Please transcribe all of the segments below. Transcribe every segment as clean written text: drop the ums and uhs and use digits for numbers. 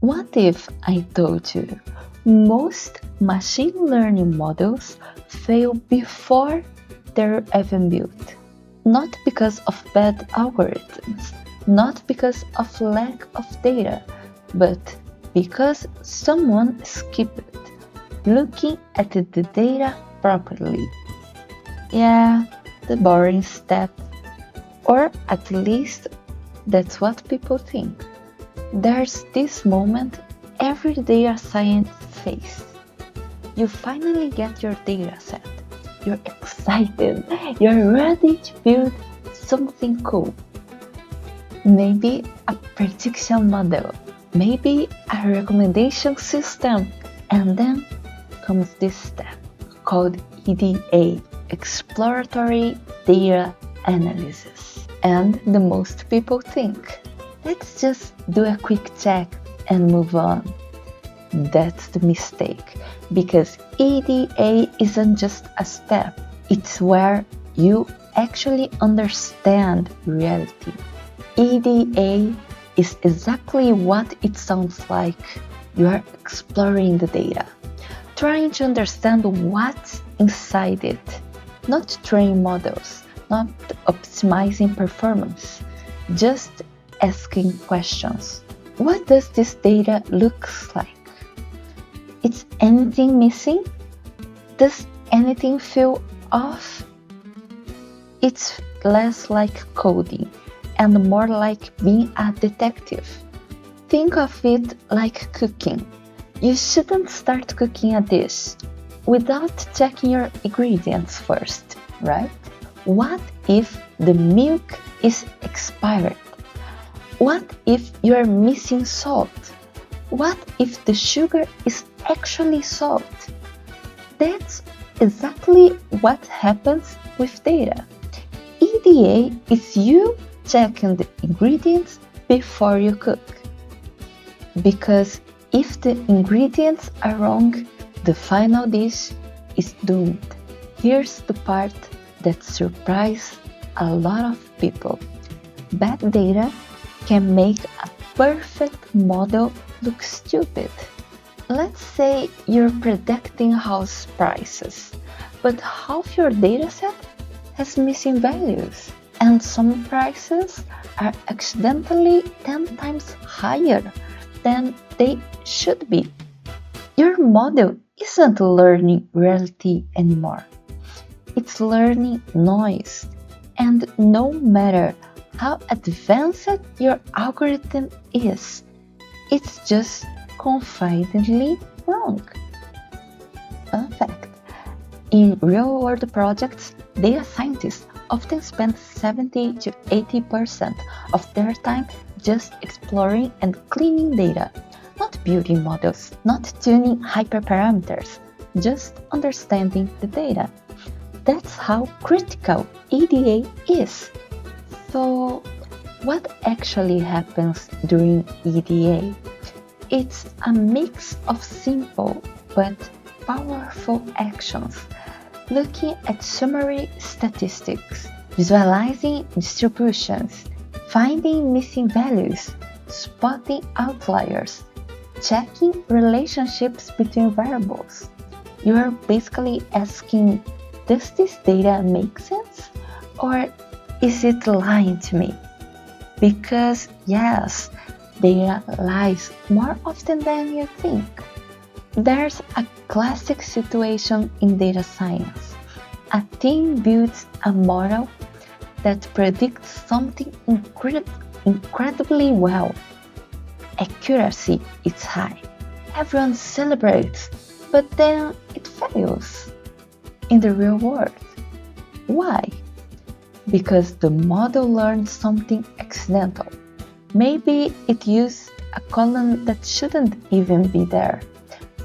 What if I told you most machine learning models fail before they're even built? Not because of bad algorithms, not because of lack of data, but because someone skipped looking at the data properly. Yeah, the boring step. Or at least that's what people think. There's this moment every data scientist faces. You finally get your data set. You're excited. You're ready to build something cool. Maybe a prediction model. Maybe a recommendation system. And then comes this step called EDA, Exploratory Data Analysis. And the most people think, let's just do a quick check and move on. That's the mistake, because EDA isn't just a step, it's where you actually understand reality. EDA is exactly what it sounds like. You are exploring the data, trying to understand what's inside it, not train models, not optimizing performance, just asking questions. What does this data look like? Is anything missing? Does anything feel off? It's less like coding and more like being a detective. Think of it like cooking. You shouldn't start cooking a dish without checking your ingredients first, right? What if the milk is expired? What if you are missing salt? What if the sugar is actually salt? That's exactly what happens with data. EDA is you checking the ingredients before you cook. Because if the ingredients are wrong, the final dish is doomed. Here's the part that surprised a lot of people. Bad data can make a perfect model look stupid. Let's say you're predicting house prices, but half your dataset has missing values, and some prices are accidentally 10 times higher than they should be. Your model isn't learning reality anymore. It's learning noise, and no matter how advanced your algorithm is, it's just confidently wrong. Fun fact, in real-world projects, data scientists often spend 70 to 80% of their time just exploring and cleaning data, not building models, not tuning hyperparameters, just understanding the data. That's how critical EDA is. So, what actually happens during EDA? It's a mix of simple but powerful actions, looking at summary statistics, visualizing distributions, finding missing values, spotting outliers, checking relationships between variables. You are basically asking, does this data make sense? Or is it lying to me? Because yes, data lies more often than you think. There's a classic situation in data science. A team builds a model that predicts something incredibly well. Accuracy is high. Everyone celebrates, but then it fails. In the real world. Why? Because the model learned something accidental. Maybe it used a column that shouldn't even be there.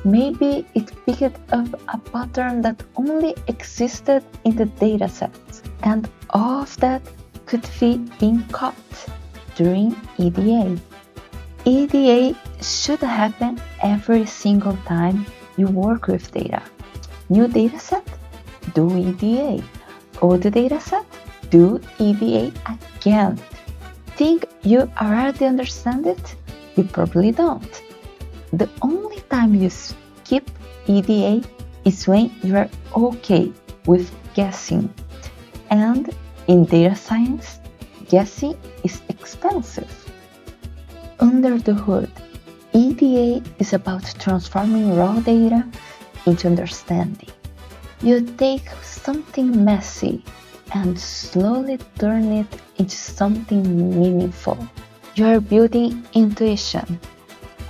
Maybe it picked up a pattern that only existed in the dataset. And all of that could be being caught during EDA. EDA should happen every single time you work with data. New dataset? Do EDA. Old dataset? Do EDA again. Think you already understand it? You probably don't. The only time you skip EDA is when you are okay with guessing. And in data science, guessing is expensive. Under the hood, EDA is about transforming raw data into understanding. You take something messy and slowly turn it into something meaningful. You are building intuition,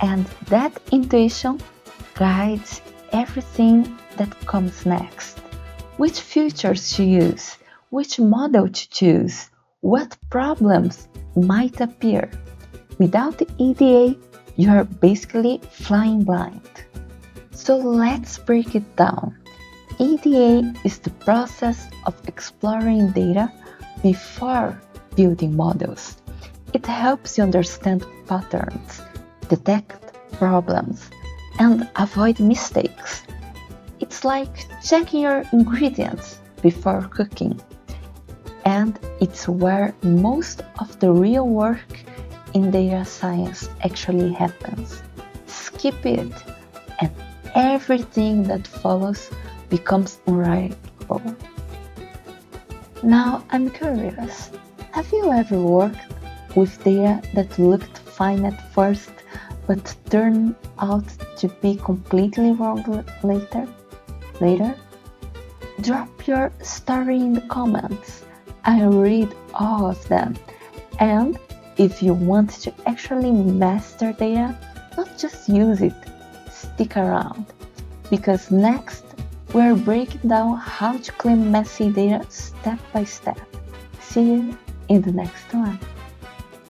and that intuition guides everything that comes next. Which features to use, which model to choose, what problems might appear. Without the EDA, you are basically flying blind. So let's break it down. EDA is the process of exploring data before building models. It helps you understand patterns, detect problems, and avoid mistakes. It's like checking your ingredients before cooking. And it's where most of the real work in data science actually happens. Skip it, and everything that follows becomes unwritable. Now I'm curious, have you ever worked with data that looked fine at first but turned out to be completely wrong later? Drop your story in the comments. I'll read all of them. And if you want to actually master data, not just use it, stick around. Because next, we're breaking down how to clean messy data step by step. See you in the next one.